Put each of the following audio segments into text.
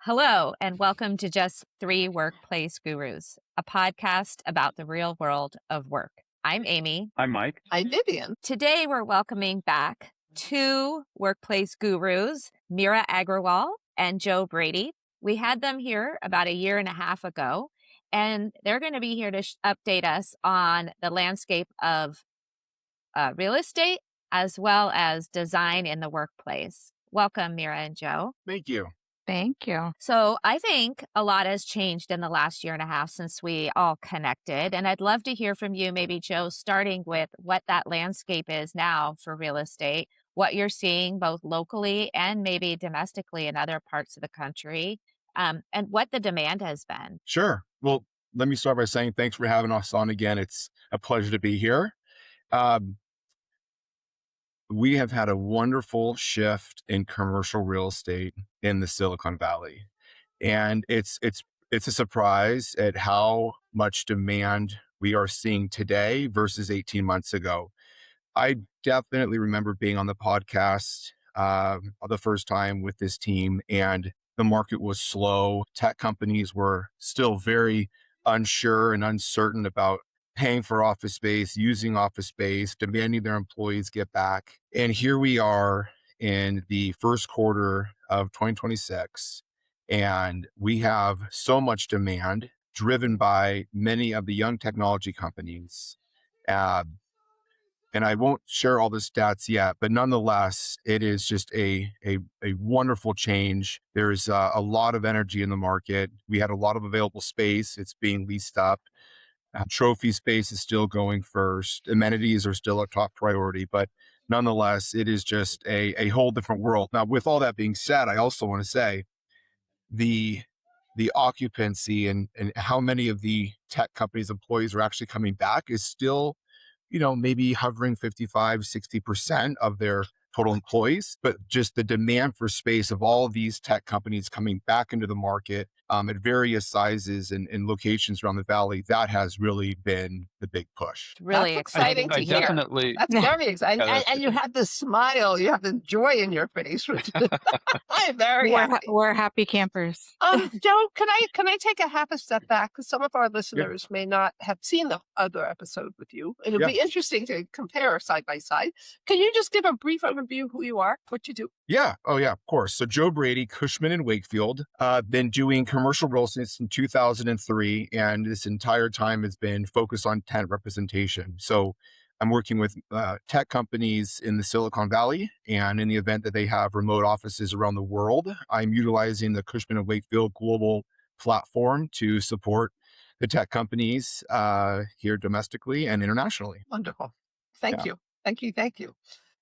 Hello, and welcome to Just Three Workplace Gurus, a podcast about the real world of work. I'm Amy. I'm Mike. I'm Vivian. Today, we're welcoming back two workplace gurus, Meera Agrawal and Joe Brady. We had them here about a year and a half ago, and they're going to be here to update us on the landscape of real estate as well as design in the workplace. Welcome, Meera and Joe. Thank you. Thank you. So I think a lot has changed in the last year and a half since we all connected. And I'd love to hear from you, maybe Joe, starting with what that landscape is now for real estate, what you're seeing both locally and maybe domestically in other parts of the country, and what the demand has been. Sure. Well, let me start by saying thanks for having us on again. It's a pleasure to be here. We have had a wonderful shift in commercial real estate in the Silicon Valley. And it's a surprise at how much demand we are seeing today versus 18 months ago. I definitely remember being on the podcast the first time with this team, and the market was slow. Tech companies were still very unsure and uncertain about paying for office space, using office space, demanding their employees get back. And here we are in the first quarter of 2026, and we have so much demand driven by many of the young technology companies. And I won't share all the stats yet, but nonetheless, it is just a wonderful change. There's a lot of energy in the market. We had a lot of available space. It's being leased up. Trophy space is still going first. Amenities are still a top priority, but nonetheless, it is just a whole different world. Now, with all that being said, I also want to say the occupancy and how many of the tech companies' employees are actually coming back is still, maybe hovering 55, 60% of their total employees, but just the demand for space of all of these tech companies coming back into the market at various sizes and locations around the valley, that has really been the big push. Really That's exciting exciting to to hear. hear. That's very exciting. Yeah, And you have the smile, you have the joy in your face. I'm very happy. We're happy campers. Joe, can I take a half a step back? Because some of our listeners may not have seen the other episode with you. And it'll be interesting to compare side by side. Can you just give a brief overview of who you are, what you do? Yeah. Oh, yeah, of course. So Joe Brady, Cushman and Wakefield, been doing commercial real estate since 2003. And this entire time has been focused on tenant representation. So I'm working with tech companies in the Silicon Valley. And in the event that they have remote offices around the world, I'm utilizing the Cushman and Wakefield global platform to support the tech companies here domestically and internationally. Wonderful. Thank you. Thank you.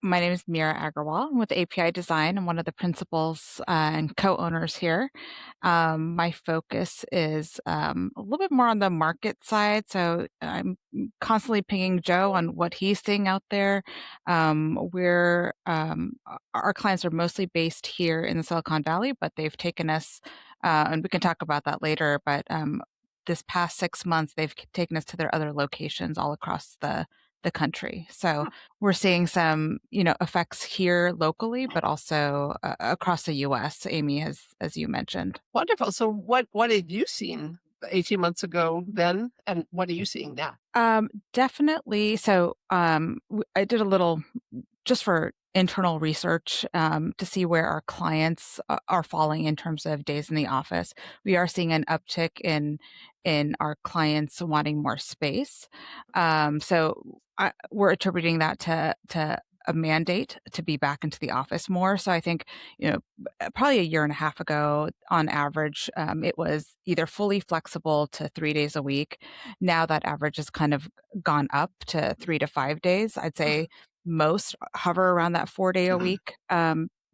My name is Meera Agrawal. I'm with API Design. I'm one of the principals and co-owners here. My focus is a little bit more on the market side. So I'm constantly pinging Joe on what he's seeing out there. Our clients are mostly based here in the Silicon Valley, but they've taken us, and we can talk about that later, but this past 6 months, they've taken us to their other locations all across the country. So we're seeing some, effects here locally, but also across the U.S., Amy, as you mentioned. Wonderful. So what have you seen 18 months ago then, and what are you seeing now? Definitely. So I did a little, just for internal research, to see where our clients are falling in terms of days in the office. We are seeing an uptick in our clients wanting more space. So we're attributing that to a mandate to be back into the office more. So I think, probably a year and a half ago, on average, it was either fully flexible to 3 days a week. Now that average has kind of gone up to 3 to 5 days. I'd say most hover around that 4-day a week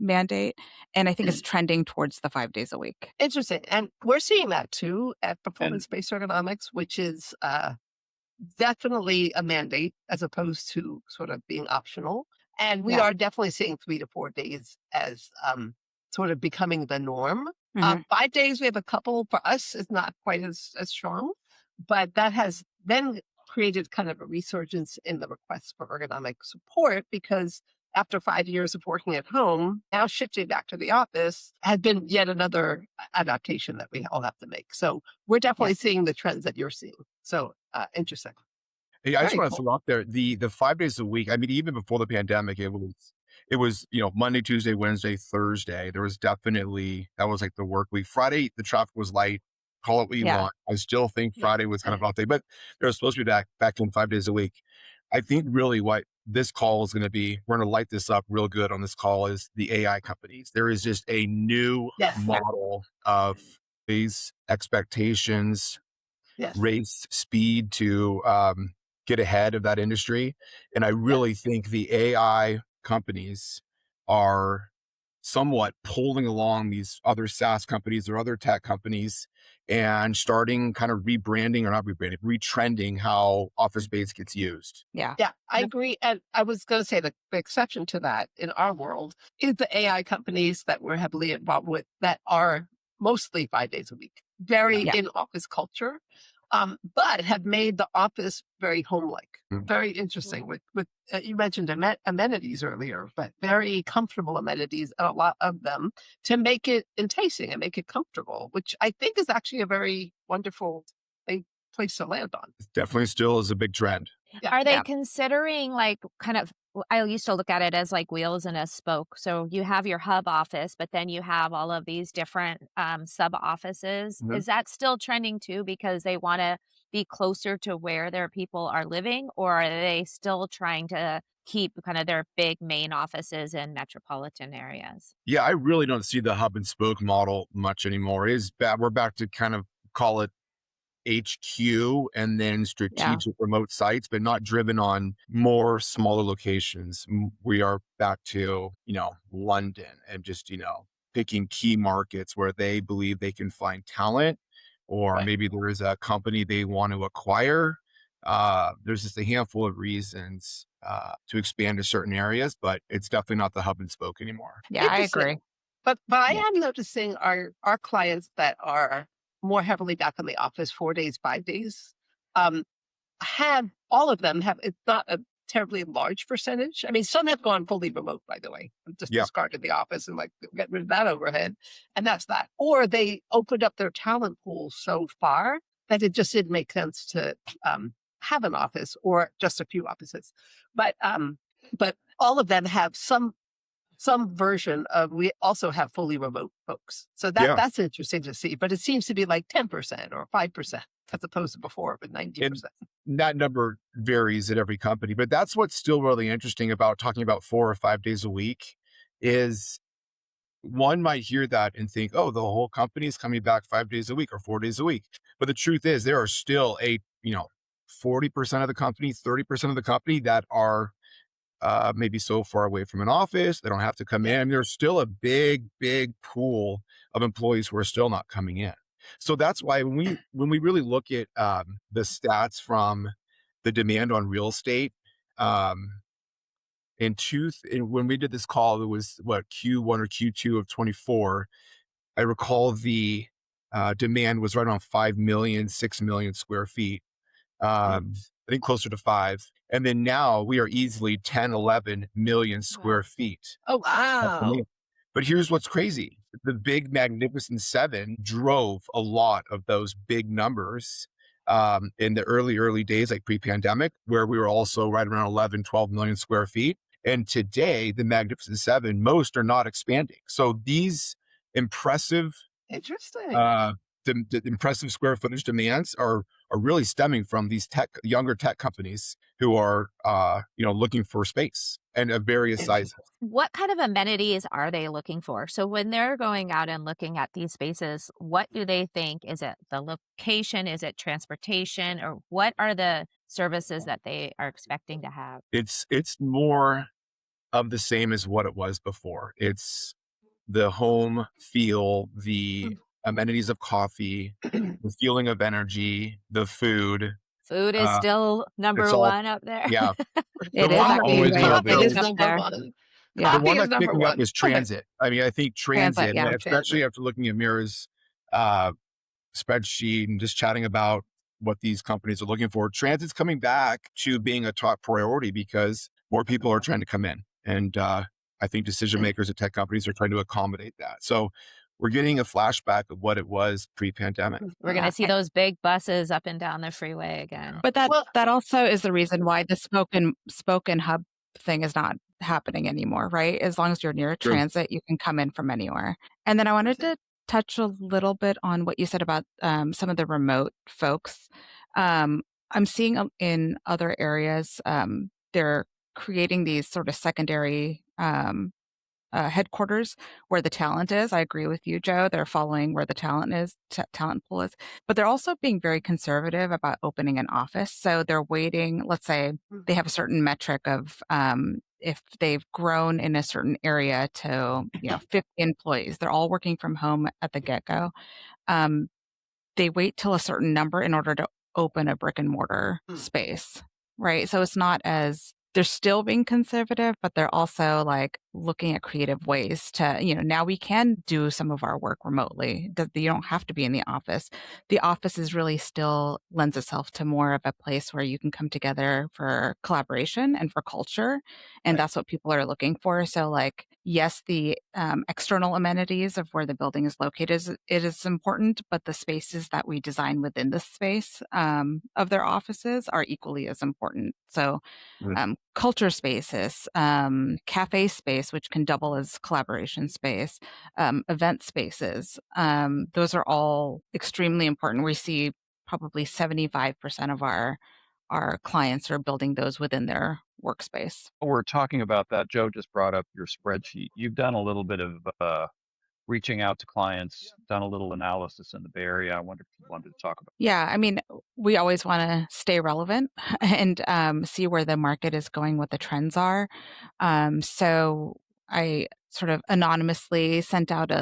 mandate. And I think it's trending towards the 5 days a week. Interesting. And we're seeing that too at performance-based ergonomics, which is definitely a mandate as opposed to sort of being optional. And we are definitely seeing 3 to 4 days as sort of becoming the norm. 5 days, we have a couple. For us, it's not quite as strong, but that has then created kind of a resurgence in the requests for ergonomic support because after 5 years of working at home, now shifting back to the office has been yet another adaptation that we all have to make. So we're Yeah. definitely seeing the trends that you're seeing. So interesting. Hey, I just Very want to cool. throw out there the 5 days a week. I mean, even before the pandemic, it was Monday, Tuesday, Wednesday, Thursday. There was definitely that was like the work week. Friday, the traffic was light. Call it what you Yeah. want. I still think Yeah. Friday was kind of off day, but they're supposed to be back in 5 days a week. I think really what this call is going to be, we're going to light this up real good on this call, is the AI companies. There is just a new Yes. model of these expectations, Yes. race, speed to get ahead of that industry. And I Yeah. really think the AI companies are somewhat pulling along these other SaaS companies or other tech companies and starting kind of rebranding, or not rebranding, retrending how office space gets used. Yeah. Yeah, I agree. And I was going to say the exception to that in our world is the AI companies that we're heavily involved with that are mostly 5 days a week, very Yeah. in office culture, but have made the office very home-like. Mm. Very interesting. With you mentioned amenities earlier, but very comfortable amenities, and a lot of them to make it enticing and make it comfortable, which I think is actually a very wonderful thing, place to land on. Definitely still is a big trend. Yeah. Are they Yeah. considering like kind of I used to look at it as like wheels in a spoke. So you have your hub office, but then you have all of these different sub offices. Mhm. Is that still trending too because they want to be closer to where their people are living, or are they still trying to keep kind of their big main offices in metropolitan areas? Yeah, I really don't see the hub and spoke model much anymore. It is bad. We're back to kind of call it HQ and then Yeah. strategic remote sites, but not driven on more smaller locations. We are back to, London and just, picking key markets where they believe they can find talent, or Right. maybe there is a company they want to acquire. There's just a handful of reasons to expand to certain areas, but it's definitely not the hub and spoke anymore. Yeah, I Interesting. agree. But I Yeah. am noticing our clients that are more heavily back in the office 4 days, 5 days, um, have all of them have, it's not a terribly large percentage. I mean, some have gone fully remote, by the way, and just Yeah. discarded the office and like get rid of that overhead. And that's that. Or they opened up their talent pool so far that it just didn't make sense to have an office or just a few offices. But all of them have some version of, we also have fully remote folks. So Yeah. that's interesting to see, but it seems to be like 10% or 5% as opposed to before with And 90%. that number varies at every company, but that's what's still really interesting about talking about 4 or 5 days a week is one might hear that and think, oh, the whole company is coming back 5 days a week or 4 days a week. But the truth is there are still 40% of the company, 30% of the company that are maybe so far away from an office, they don't have to come Yeah. in. There's still a big, big pool of employees who are still not coming in. So that's why when we really look at the stats from the demand on real estate, um, when we did this call, it was what Q1 or Q2 of 24. I recall the demand was right around 5 million, 6 million square feet. Jeez. I think closer to 5. And then now we are easily 10, 11 million Wow. square feet. Oh, Of wow. demand. But here's what's crazy. The big Magnificent Seven drove a lot of those big numbers in the early days, like pre-pandemic, where we were also right around 11, 12 million square feet. And today, the Magnificent Seven, most are not expanding. So these impressive Interesting. uh, the impressive square footage demands are really stemming from these younger tech companies who are looking for space and of various sizes. Interesting. What kind of amenities are they looking for? So when they're going out and looking at these spaces, what do they think? Is it the location? Is it transportation? Or what are the services that they are expecting to have? It's more of the same as what it was before. It's the home feel, the amenities of coffee, the feeling of energy, the food. Food is Uh, still it's number all one up there. yeah. The It is one that's actually always Coffee, been very, coffee very is available, up number there. one. the Yeah. Coffee one is that's number picking up one. is transit. I mean, I think Transit, transit, yeah. especially Transit. after looking at Mira's uh, spreadsheet and just chatting about what these companies are looking for, transit's coming back to being a top priority because more people are trying to come in. And I think decision makers at tech companies are trying to accommodate that. So we're getting a flashback of what it was pre-pandemic. We're going Yeah. to see those big buses up and down the freeway again. But Well, that also is the reason why the spoken hub thing is not happening anymore, right? As long as you're near True. transit, you can come in from anywhere. And then I wanted to touch a little bit on what you said about some of the remote folks. I'm seeing in other areas, they're creating these sort of secondary headquarters where the talent is. I agree with you, Joe. They're following where the talent is, talent pool is, but they're also being very conservative about opening an office. So they're waiting. Let's say they have a certain metric of if they've grown in a certain area to 50 employees. They're all working from home at the get go. They wait till a certain number in order to open a brick and mortar space, right? So it's not as they're still being conservative, but they're also like looking at creative ways to, now we can do some of our work remotely. That you don't have to be in the office. The office is really still lends itself to more of a place where you can come together for collaboration and for culture. And that's what people are looking for. So like, yes, the external amenities of where the building is located, it is important, but the spaces that we design within the space of their offices are equally as important. So culture spaces, cafe space, which can double as collaboration space, event spaces. Those are all extremely important. We see probably 75% of our clients are building those within their workspace. We're talking about that. Joe just brought up your spreadsheet. You've done a little bit of reaching out to clients, done a little analysis in the Bay Area. I wonder if you wanted to talk about. Yeah, I mean, we always want to stay relevant and see where the market is going, what the trends are. So I sort of anonymously sent out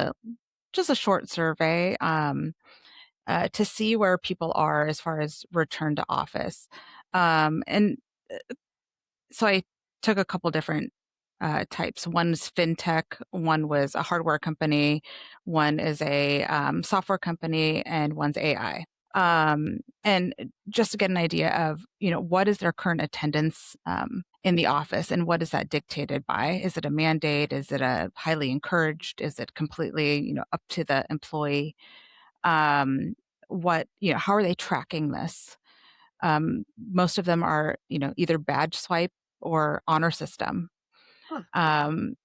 just a short survey to see where people are as far as return to office. And so I took a couple different types. One's fintech, one was a hardware company, one is a software company, and one's AI. And just to get an idea of, what is their current attendance in the office and what is that dictated by? Is it a mandate? Is it a highly encouraged? Is it completely, up to the employee? How are they tracking this? Most of them are, either badge swipe or honor system. And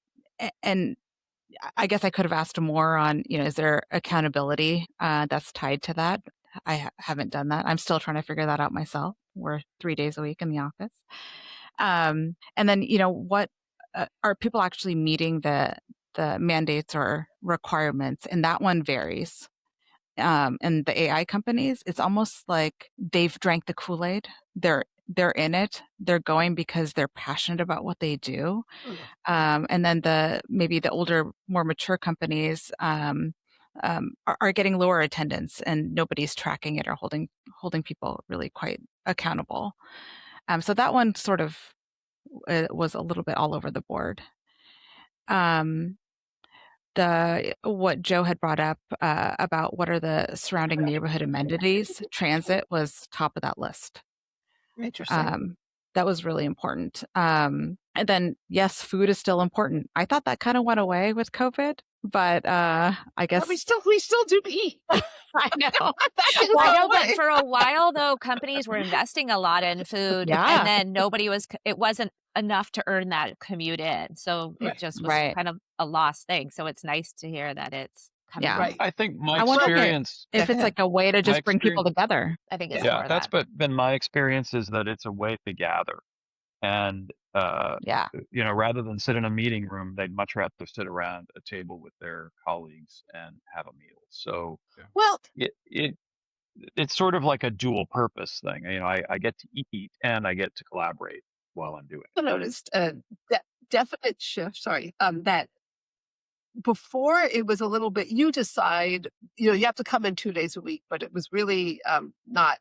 I guess I could have asked more on, is there accountability that's tied to that? I haven't done that. I'm still trying to figure that out myself. We're 3 days a week in the office. And then, what are people actually meeting the mandates or requirements? And that one varies. And the AI companies, it's almost like they've drank the Kool-Aid. They're in it. They're going because they're passionate about what they do. And then maybe the older, more mature companies are getting lower attendance, and nobody's tracking it or holding people really quite accountable. So that one sort of was a little bit all over the board. What Joe had brought up about what are the surrounding neighborhood amenities, transit was top of that list. Interesting. That was really important. And then, yes, food is still important. I thought that kind of went away with COVID, but I guess But we still do eat. I know. That didn't Well, I go know, but away. for a while though, companies were investing a lot in food, Yeah. and then it wasn't enough to earn that commute in. So it just was Right. kind of a lost thing. So it's nice to hear that it's coming Yeah. back. Right. I think my I wonder experience. if it's like a way to just bring people together. I think it's Yeah, more of that's that. been my experience, is that it's a way to gather. And, Yeah. rather than sit in a meeting room, they'd much rather sit around a table with their colleagues and have a meal. So Well, it's sort of like a dual purpose thing. I get to eat and I get to collaborate while I'm doing it. I noticed a definite shift. Sorry, that before it was a little bit. You decide, you have to come in 2 days a week, but it was really not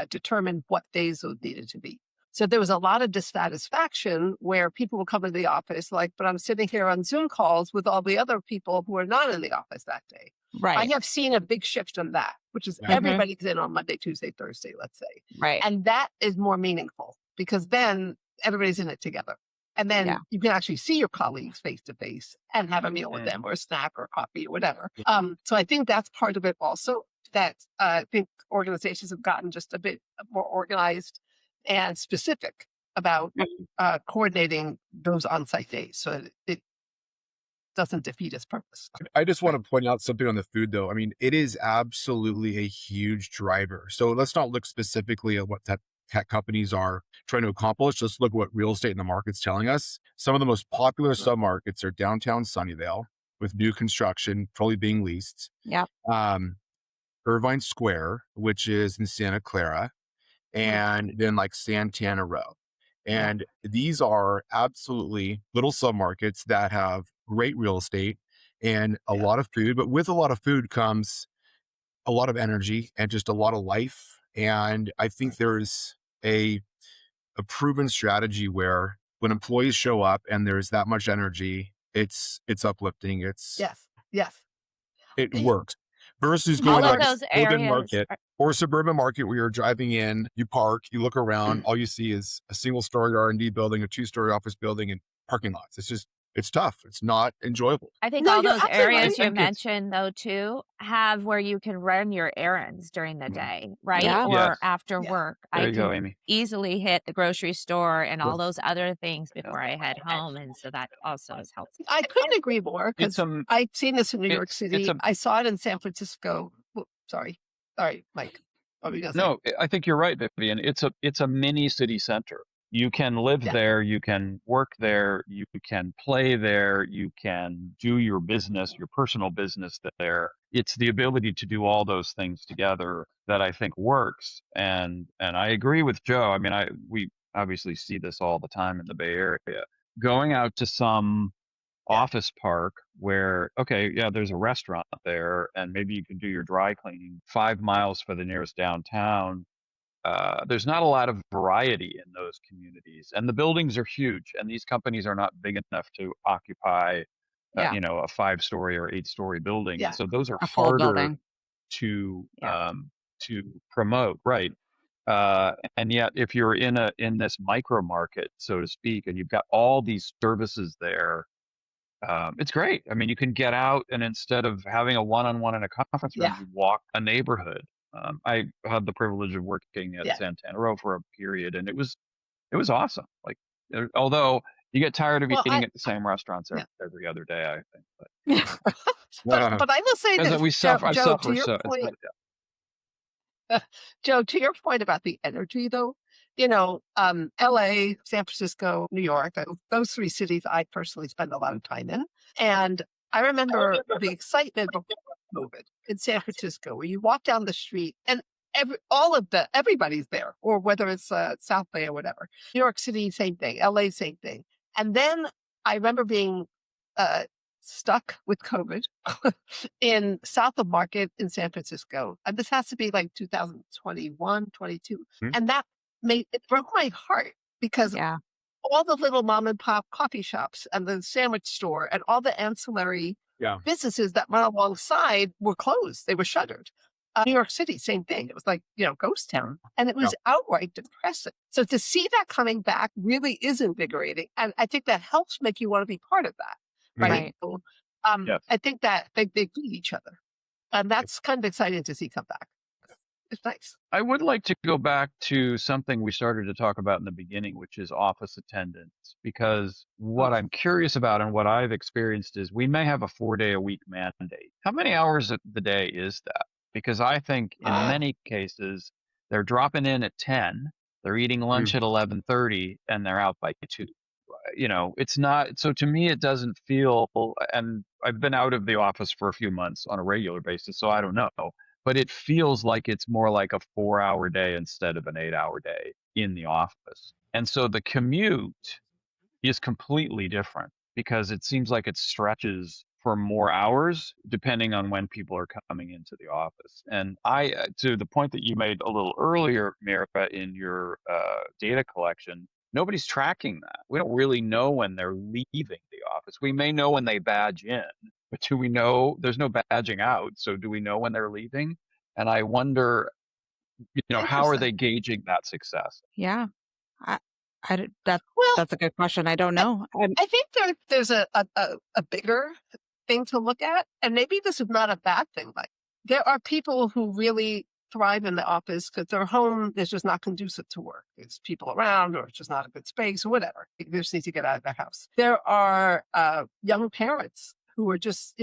determined what days those needed to be. So there was a lot of dissatisfaction where people would come to the office like, but I'm sitting here on Zoom calls with all the other people who are not in the office that day. Right. I have seen a big shift on that, which is everybody's in on Monday, Tuesday, Thursday, let's say. Right. And that is more meaningful because then everybody's in it together. And then Yeah. you can actually see your colleagues face to face and have a meal with them or a snack or coffee or whatever. So I think that's part of it also, that I think organizations have gotten just a bit more organized and specific about coordinating those on-site days so that it doesn't defeat its purpose. I just want to point out something on the food, though. I mean, it is absolutely a huge driver. So let's not look specifically at what tech companies are trying to accomplish. Let's look what real estate in the market's telling us. Some of the most popular submarkets are downtown Sunnyvale, with new construction probably being leased. Yeah. Irvine Square, which is in Santa Clara, and then like Santana Row. And these are absolutely little submarkets that have great real estate and a lot of food, but with a lot of food comes a lot of energy and just a lot of life. And I think there's a proven strategy where when employees show up and there's that much energy, it's uplifting. Yes. It works versus All going of like a those suburban areas market are- or a suburban market where you're driving in, you park, you look around, all you see is a single story R&D building, a 2-story office building, and parking lots. It's tough. It's not enjoyable. I think No, all you're those absolutely right. areas I you think it's- mentioned, though, too, have where you can run your errands during the day, right? Yeah. Or Yes. after Yeah. work. There I you go, can Amy. easily hit the grocery store and all Yes. those other things before I head home. And so that also is helpful. I couldn't agree more It's because I've seen this in New York City. a I saw it in San Francisco. Sorry, Mike. What were you gonna say? no. I think you're right, Vivian. It's a mini city center. You can live there, you can work there, you can play there, you can do your business, your personal business there. It's the ability to do all those things together that I think works. And I agree with Joe. I mean, we obviously see this all the time in the Bay Area. Going out to some office park where, okay, yeah, there's a restaurant there, and maybe you can do your dry cleaning 5 miles for the nearest downtown. There's not a lot of variety in those communities, and the buildings are huge, and these companies are not big enough to occupy, Yeah. a 5-story or 8-story building. Yeah. And so those are A full harder building. to Yeah. to promote, right? And yet, if you're in this micro market, so to speak, and you've got all these services there, it's great. I mean, you can get out, and instead of having a one-on-one in a conference room, Yeah. you walk a neighborhood. I had the privilege of working at Yeah. Santana Row for a period, and it was awesome. Like, although you get tired of Well, eating at the same restaurants Yeah. every other day, I think. but I will say Because this, we suffer, I Joe, suffer. to your So point, Joe, to your point about the energy, though, LA, San Francisco, New York, those 3 cities I personally spend a lot of time in. And I remember the excitement before COVID in San Francisco, where you walk down the street and everybody's there, or whether it's South Bay or whatever. New York City, same thing. LA, same thing. And then I remember being stuck with COVID in South of Market in San Francisco. And this has to be like 2021, 22. And that it broke my heart because Yeah. all the little mom and pop coffee shops and the sandwich store and all the ancillary businesses that run alongside were closed. They were shuttered. New York City, same thing. It was like, ghost town. And it was outright depressing. So to see that coming back really is invigorating. And I think that helps make you want to be part of that. Right. So, Yes. I think that they feed each other. And that's kind of exciting to see come back. It's nice. I would like to go back to something we started to talk about in the beginning, which is office attendance, because what I'm curious about and what I've experienced is we may have a 4-day-a-week mandate. How many hours of the day is that? Because I think in many cases, they're dropping in at 10, they're eating lunch at 11:30, and they're out by 2. It's not, so to me, it doesn't feel, and I've been out of the office for a few months on a regular basis, so I don't know. But it feels like it's more like a 4-hour day instead of an 8-hour day in the office. And so the commute is completely different because it seems like it stretches for more hours depending on when people are coming into the office. And to the point that you made a little earlier, Meera, in your data collection, nobody's tracking that. We don't really know when they're leaving the office. We may know when they badge in, but do we know? There's no badging out, so do we know when they're leaving? And I wonder, how are they gauging that success? Yeah. I Well, That's a good question. I don't know. I think there's a bigger thing to look at, and maybe this is not a bad thing. Like there are people who really thrive in the office because their home is just not conducive to work. There's people around, or it's just not a good space, or whatever. They just need to get out of their house. There are young parents who are just,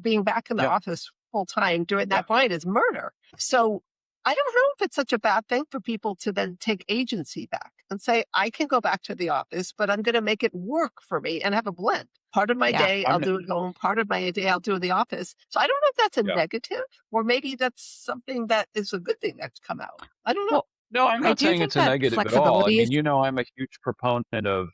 being back in the Yeah. office full time during that point is murder. So I don't know if it's such a bad thing for people to then take agency back and say, I can go back to the office, but I'm going to make it work for me and have a blend. Part of my Yeah. day I'll do at home, part of my day I'll do in the office. So I don't know if that's a negative, or maybe that's something that is a good thing that's come out. I don't know. Well, No, I'm I not do saying think it's a that negative at all. I flexibility is, mean, I'm a huge proponent of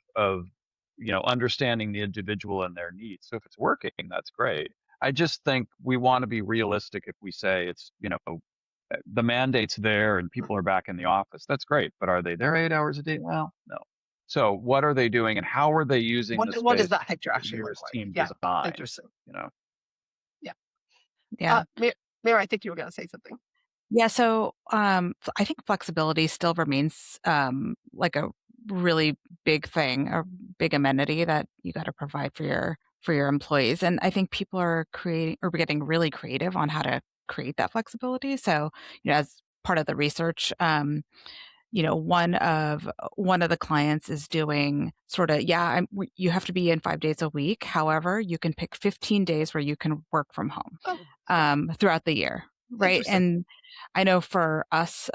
understanding the individual and their needs. So if it's working, that's great. I just think we want to be realistic if we say it's, the mandate's there and people are back in the office. That's great, but are they there 8 hours a day? Well, no. So what are they doing, and how are they using the What does space that picture that actually your look like? team Yeah, design? interesting. Yeah. yeah. Mary, I think you were going to say something. Yeah, so I think flexibility still remains like a really big thing, a big amenity that you got to provide for your employees. And I think people are getting really creative on how to create that flexibility. So, as part of the research, one of the clients is doing sort of, you have to be in 5 days a week. However, you can pick 15 days where you can work from home Oh, throughout the year, right? interesting. And I know for us,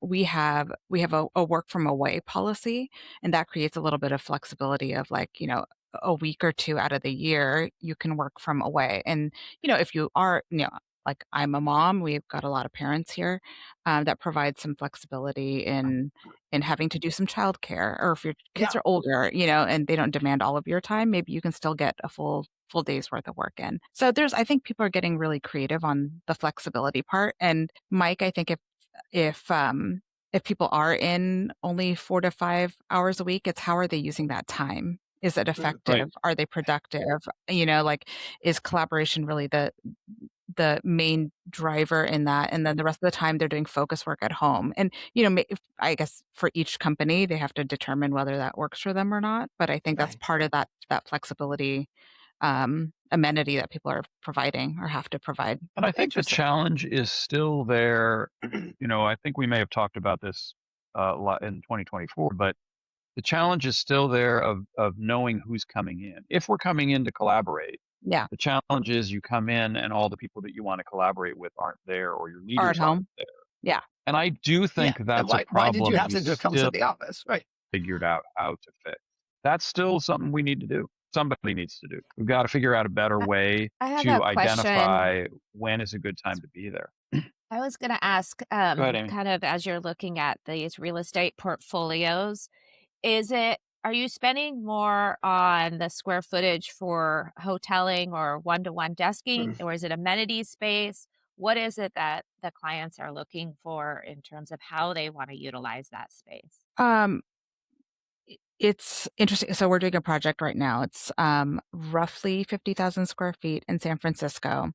we have a work from away policy, and that creates a little bit of flexibility of like, a week or two out of the year you can work from away. And if you are, like I'm a mom, we've got a lot of parents here that provide some flexibility in having to do some childcare, or if your kids Yeah. are older, and they don't demand all of your time, maybe you can still get a full day's worth of work in. So I think people are getting really creative on the flexibility part. And Mike, I think if people are in only 4 to 5 hours a week, it's how are they using that time? Is it effective? Right. Are they productive? Like, is collaboration really the main driver in that? And then the rest of the time they're doing focus work at home. And, I guess for each company, they have to determine whether that works for them or not. But I think that's Right. part of that flexibility amenity that people are providing or have to provide. And I think the Interesting. challenge is still there. I think we may have talked about this a lot in 2024, but the challenge is still there of knowing who's coming in. If we're coming in to collaborate, Yeah. the challenge is you come in and all the people that you want to collaborate with aren't there, or your Or at leaders aren't home. there. Yeah. And I do think And that's a why did you problem have we to just come to still the office? Right. figured out how to fix. That's still something we need to do. Somebody needs to do. We've got to figure out a better I way I have a to question. identify when is a good time to be there. I was going to ask, Go ahead, Amy. kind of as you're looking at these real estate portfolios, are you spending more on the square footage for hoteling or one-to-one desking, or is it amenity space? What is it that the clients are looking for in terms of how they want to utilize that space? Um, it's interesting. So we're doing a project right now. It's roughly 50,000 square feet in San Francisco.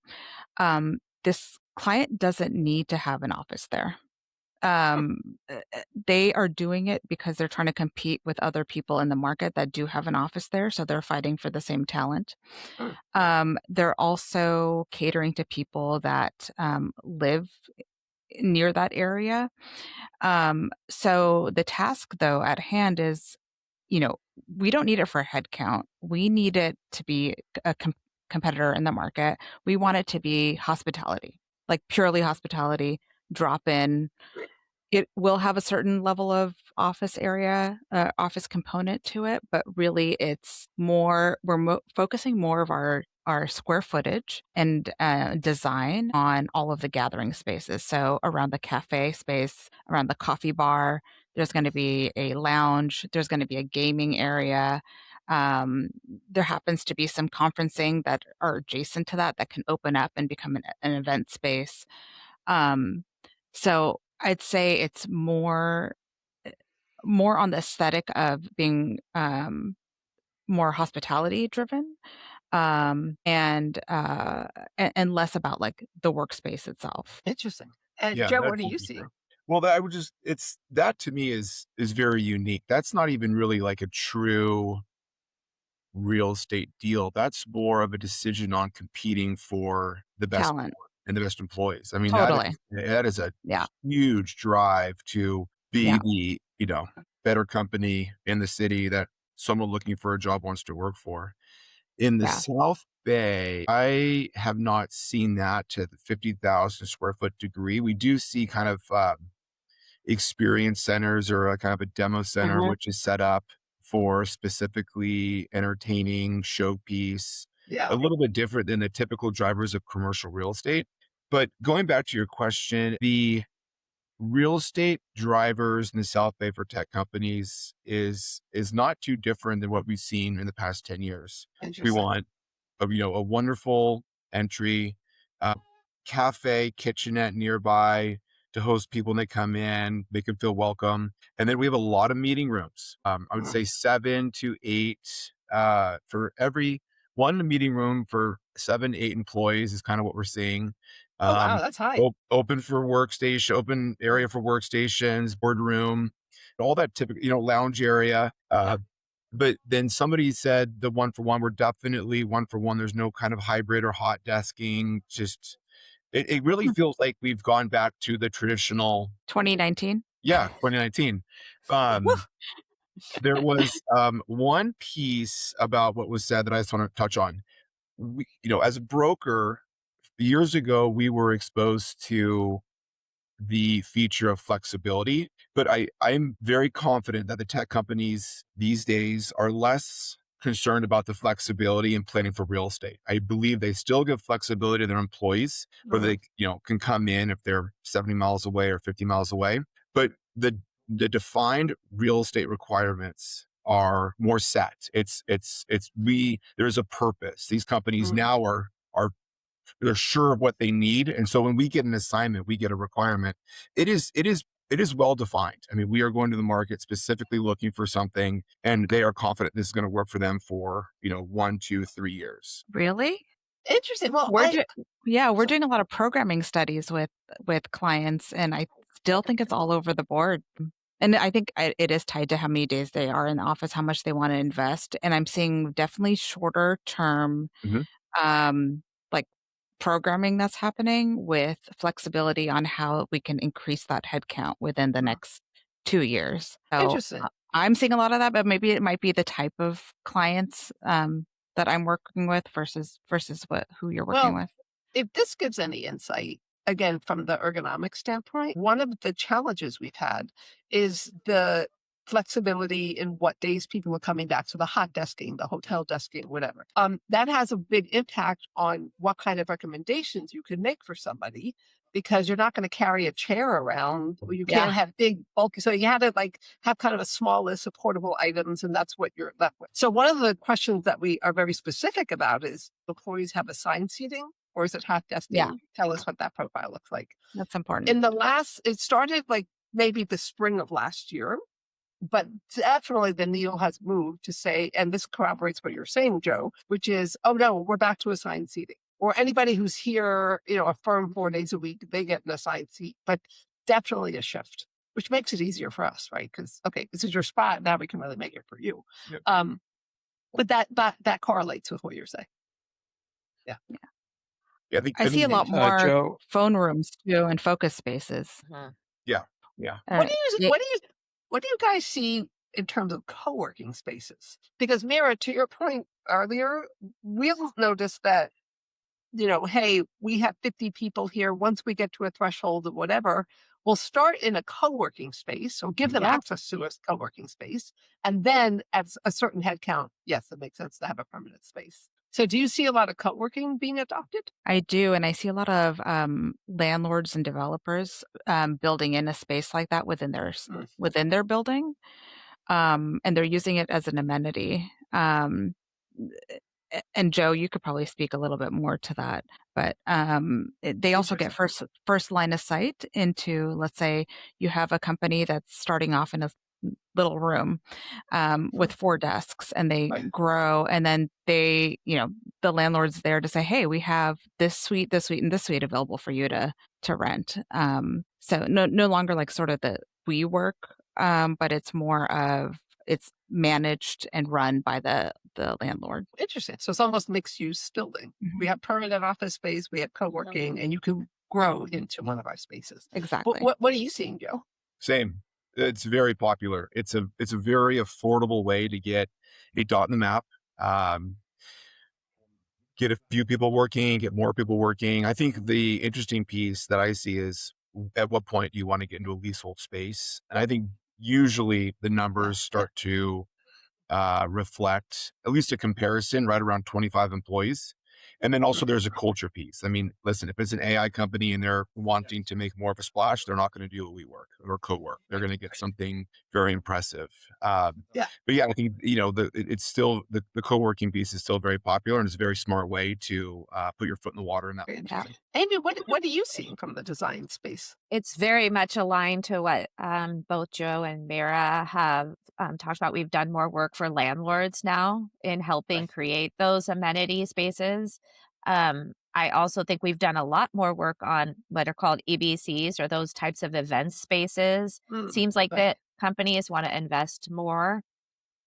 This client doesn't need to have an office there. Um, they are doing it because they're trying to compete with other people in the market that do have an office there. So they're fighting for the same talent. They're also catering to people that live near that area. So the task, though, at hand is, you know, we don't need it for headcount. We need it to be a competitor in the market. We want it to be hospitality, like purely hospitality, drop in. It will have a certain level of office area, office component to it, but really it's more, focusing more of our square footage and design on all of the gathering spaces. So around the cafe space, around the coffee bar, there's going to be a lounge, there's going to be a gaming area. There happens to be some conferencing that are adjacent to that can open up and become an event space. Um, so I'd say it's more on the aesthetic of being more hospitality driven, and less about like the workspace itself. Interesting. And Yeah, Joe, that's what are you interesting. seeing? Well, that I would just it's that to me is very unique. That's not even really like a true real estate deal. That's more of a decision on competing for the best Talent. and the best employees. I mean, Totally. that is a Yeah. huge drive to be Yeah. the, better company in the city that someone looking for a job wants to work for. In the Yeah. South Bay, I have not seen that to the 50,000 square foot degree. We do see kind of experience centers or a kind of a demo center, Mhm. which is set up for specifically entertaining showpiece, Yeah. a little bit different than the typical drivers of commercial real estate. But going back to your question, the real estate drivers in the South Bay for tech companies is not too different than what we've seen in the past 10 years. We Interesting. want a wonderful entry, uh, cafe, kitchenette nearby to host people when they come in, make them feel welcome. And then we have a lot of meeting rooms. I would say 7 to 8 for every one meeting room for 7 to 8 employees is kind of what we're seeing. Oh, wow, Um, that's high. open for workstation, open area for workstations, boardroom, all that typical, lounge area. But then somebody said the one for one, we're definitely one for one. There's no kind of hybrid or hot desking. Just it really Hmm. feels like we've gone back to the traditional, 2019. 2019. Um, there was one piece about what was said that I just want to touch on. As a broker, years ago, we were exposed to the feature of flexibility, but I'm very confident that the tech companies these days are less concerned about the flexibility and planning for real estate. I believe they still give flexibility to their employees, where Mhm. they, can come in if they're 70 miles away or 50 miles away. But the defined real estate requirements are more set. There's a purpose. These companies Mhm. now are they're sure of what they need. And so when we get an assignment, we get a requirement. It is well defined. I mean, we are going to the market specifically looking for something, and they are confident this is going to work for them for 1, 2, 3 years. Really? Interesting. Well, We're I do Yeah, we're so doing a lot of programming studies with clients, and I still think it's all over the board. And I think it is tied to how many days they are in the office, how much they want to invest. And I'm seeing definitely shorter term, Mhm. um, like programming that's happening with flexibility on how we can increase that headcount within the next 2 years. So interesting. I'm seeing a lot of that, but maybe it might be the type of clients that I'm working with versus who you're working Well, with. if this gives any insight, again, from the ergonomic standpoint, one of the challenges we've had is the flexibility in what days people are coming back. So the hot desking, the hotel desking, whatever. That has a big impact on what kind of recommendations you can make for somebody because you're not going to carry a chair around. Or you Yeah, can't have big bulky. So you had to like have kind of a small list of portable items, and that's what you're left with. So one of the questions that we are very specific about is employees have assigned seating or is it hot yeah, desking? Tell us what that profile looks like. that's important. It started like maybe the spring of last year, but definitely the needle has moved to say, and this corroborates what you're saying, Joe, which is, oh no, we're back to assigned seating. Or anybody who's here, a firm 4 days a week, they get an assigned seat, but definitely a shift, which makes it easier for us, right? Because okay, this is your spot. Now we can really make it for you. Yep. Um, but that correlates with what you're saying. Yeah. Yeah, I think I I see a think lot more Joe, phone rooms too and focus spaces. Mhm. yeah, yeah. What do you They what do you what do you guys see in terms of co-working spaces? Because Mira, to your point earlier, we'll notice that, hey, we have 50 people here. Once we get to a threshold of whatever, we'll start in a co-working space or give them Yeah, access to a co-working space. And then at a certain head count, yes, it makes sense to have a permanent space. So do you see a lot of co-working being adopted? I do, and I see a lot of landlords and developers building in a space like that Mm. within their building, and they're using it as an amenity. And Joe, you could probably speak a little bit more to that, but they also get Interesting. first line of sight into, let's say, you have a company that's starting off in a little room with 4 desks, and they Right. grow, and then the landlord's there to say, hey, we have this suite, and this suite available for you to rent. So no longer like sort of the WeWork, but it's more of it's managed and run by the landlord. Interesting. So it's almost mixed use building. We Mhm. have permanent office space, we have co-working, and you can grow into one of our spaces. Exactly. What are you seeing, Joe? Same. It's very popular. It's a very affordable way to get a dot in the map. Um, get a few people working, get more people working. I think the interesting piece that I see is at what point do you want to get into a leasehold space? And I think usually the Yeah, numbers yeah, start to reflect at least a comparison right around 25 employees. And then also there's a culture piece. I mean, listen, if it's an AI company and they're wanting to make more of a splash, they're not going to do a WeWork or co-work. They're right, going to get right. something very impressive. Yeah, But yeah, I think, it's still the co-working piece is still very popular and it's a very smart way to put your foot in the water in that. very Yeah. interesting. Amy, what are you seeing from the design space? It's very much aligned to what both Joe and Meera have talked about. We've done more work for landlords now in helping Right. create those amenity spaces. I also think we've done a lot more work on what are called EBCs or those types of event spaces. Seems like Okay. that companies want to invest more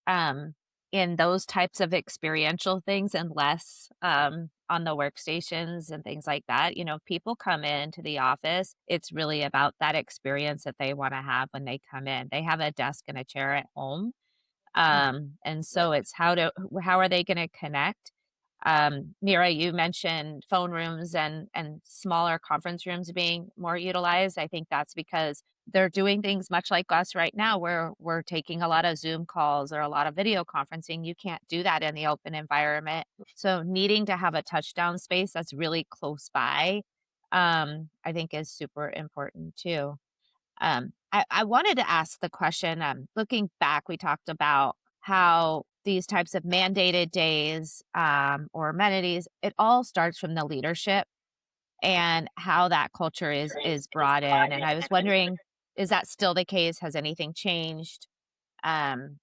um, in those types of experiential things and less on the workstations and things like that. You know, people come into the office, it's really about that experience that they want to have when they come in. They have a desk and a chair at home. And so Right. it's how are they going to connect? Mira, you mentioned phone rooms and smaller conference rooms being more utilized. I think that's because they're doing things much like us right now, where we're taking a lot of Zoom calls or a lot of video conferencing. You can't do that in the open environment. So needing to have a touchdown space that's really close by, I think is super important too. I wanted to ask the question, looking back, we talked about how these types of mandated days or amenities, it all starts from the leadership and how that culture is brought in. And I was wondering, is that still the case? Has anything changed? Um,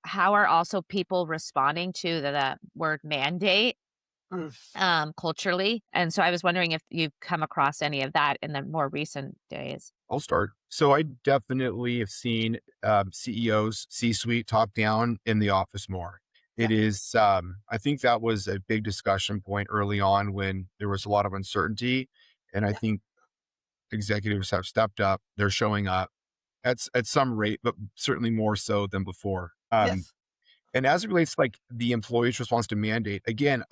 how are also people responding to the word mandate Mm. culturally? And so I was wondering if you've come across any of that in the more recent days. I'll start. So I definitely have seen CEOs, C-suite, top down in the office more. Yeah. It is, I think that was a big discussion point early on when there was a lot of uncertainty. And I Yeah. think executives have stepped up. They're showing up at some rate, but certainly more so than before. Yes. And as it relates to like the employee's response to mandate, again,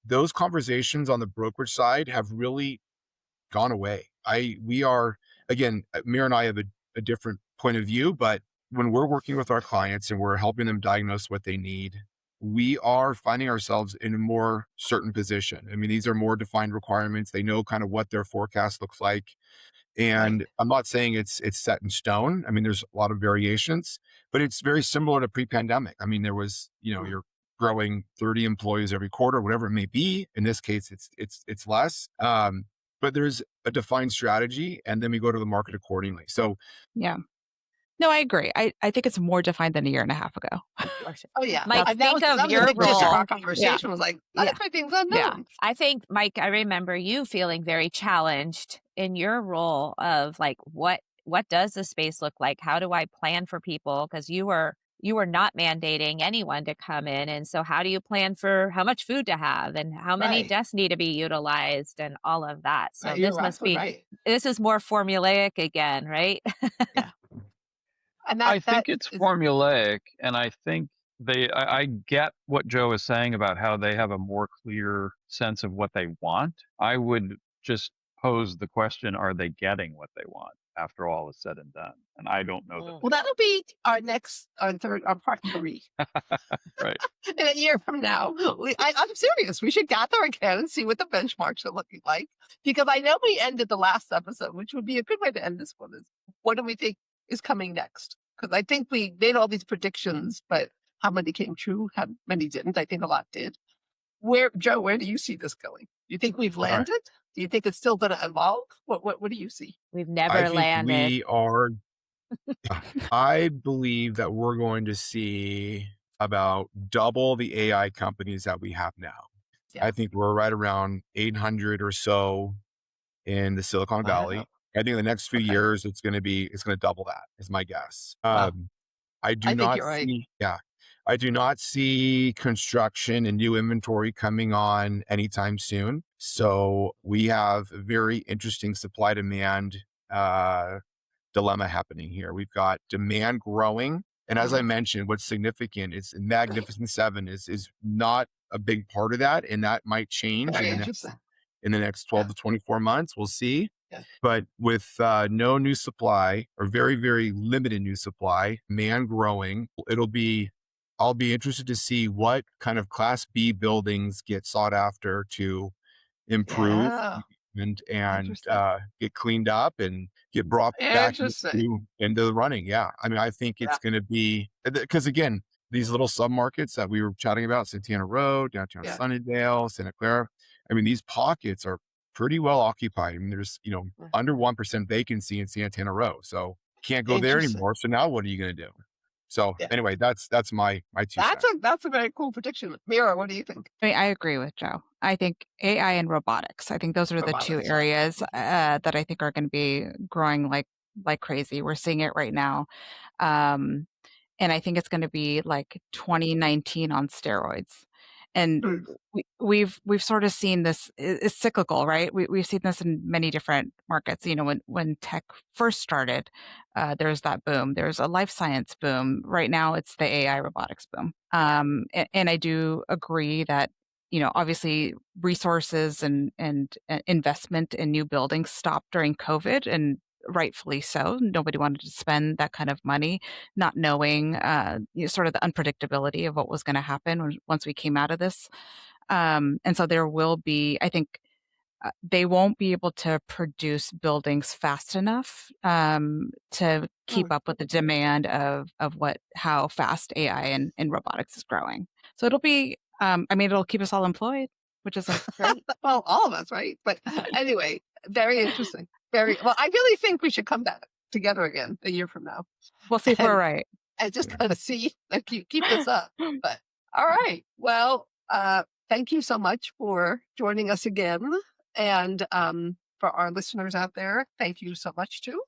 those conversations on the brokerage side have really gone away. We are again, Mir and I have a different point of view, but when we're working with our clients and we're helping them diagnose what they need, we are finding ourselves in a more certain position. I mean, these are more defined requirements. They know kind of what their forecast looks like. Right. And I'm not saying it's set in stone. I mean, there's a lot of variations, but it's very similar to pre-pandemic. I mean, there was, Mm. you're growing 30 employees every quarter, whatever it may be. In this case, it's less. But there's a defined strategy, and then we go to the market accordingly. So Yeah. No, I agree. I think it's more defined than a year and a half ago. Oh yeah. Mike, That think was of that was a your big gist of role. our Yeah. conversation. Was like Yeah. unexpected Yeah. unknowns. I think, Mike, I remember you feeling very challenged in your role of like, what does the space look like? How do I plan for people? Because you were not mandating anyone to come in. And so how do you plan for how much food to have and how many Right. desks need to be utilized and all of that? So Right. You're absolutely right. this is more formulaic again, right? Yeah. And I that think it's is formulaic, and I think I get what Joe is saying about how they have a more clear sense of what they want. I would just pose the question, are they getting what they want after all is said and done? And I don't know that well, that'll be our part 3 they right. in a year from now. I'm serious. We should gather again and see what the benchmarks are looking like. Because I know we ended the last episode, which would be a good way to end this one. Is what do we think is coming next? Because I think we made all these predictions, but how many came true? How many didn't? I think a lot did. Joe, where do you see this going? Do you think we've all right, landed? Do you think it's still going to evolve? What do you see? We've I never think landed. we are. I believe that we're going to see about double the AI companies that we have now. Yeah. I think we're right around 800 or so in the Silicon Wow. Valley. I think the next few Okay. years it's going to double that is my guess. Wow. I do I think not you're right. see, yeah, I do not see construction and new inventory coming on anytime soon. So we have a very interesting supply demand dilemma happening here. We've got demand growing. And as I mentioned, what's significant is Magnificent Seven is not a big part of that. And that might change Very interesting. in the next 12 Yeah. to 24 months. We'll see. Yeah. But with no new supply or very, very limited new supply, demand growing, I'll be interested to see what kind of Class B buildings get sought after to improve Yeah. and Interesting. get cleaned up and get brought back Interesting. into the running. Yeah. I mean, I think Yeah. it's going to be, because again, these little submarkets that we were chatting about, Santana Road, downtown Yeah. Sunnydale, Santa Clara. I mean, these pockets are pretty well occupied. I mean, there's, under 1% vacancy in Santana Row. So can't go there Interesting. anymore. So now what are you going to do? So Yeah. anyway, that's my two cents. That's a very cool prediction. Meera, what do you think? I mean, I agree with Joe. I think AI and robotics. I think those are the two Robotics. areas that I think are going to be growing like crazy. We're seeing it right now, um, and I think it's going to be like 2019 on steroids. And Mm. we've sort of seen this. It's cyclical, right? We've seen this in many different markets. You know, when tech first started, there's that boom. There's a life science boom. Right now, it's the AI robotics boom. And I do agree that, obviously resources and investment in new buildings stopped during COVID, and rightfully so. Nobody wanted to spend that kind of money, not knowing sort of the unpredictability of what was going to happen once we came out of this. And so there will be, I think, they won't be able to produce buildings fast enough to keep up with the demand of how fast AI and robotics is growing. So it'll be, I mean, it'll keep us all employed, which is great. Well, all of us, right? But anyway, very interesting. Very well. I really think we should come back together again a year from now We'll see if we're and, right. and just kind of see and keep this up. But all right. Well, thank you so much for joining us again. And for our listeners out there, thank you so much too.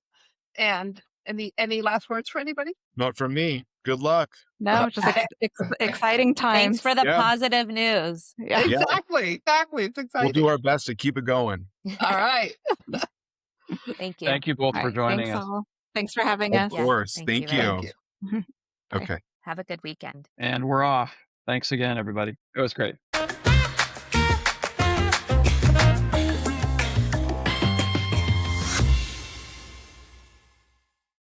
And any last words for anybody? Not from me. Good luck. No, just exciting times. Thanks for the Yeah. positive news. Yeah. Exactly. It's exciting. We'll do our best to keep it going. All right. Thank you. Thank you both All for right, joining thanks us. all. Thanks for having Of us. Yes, course. thank Thank you very you. Thank you. Bye. Okay. Have a good weekend. And we're off. Thanks again, everybody. It was great.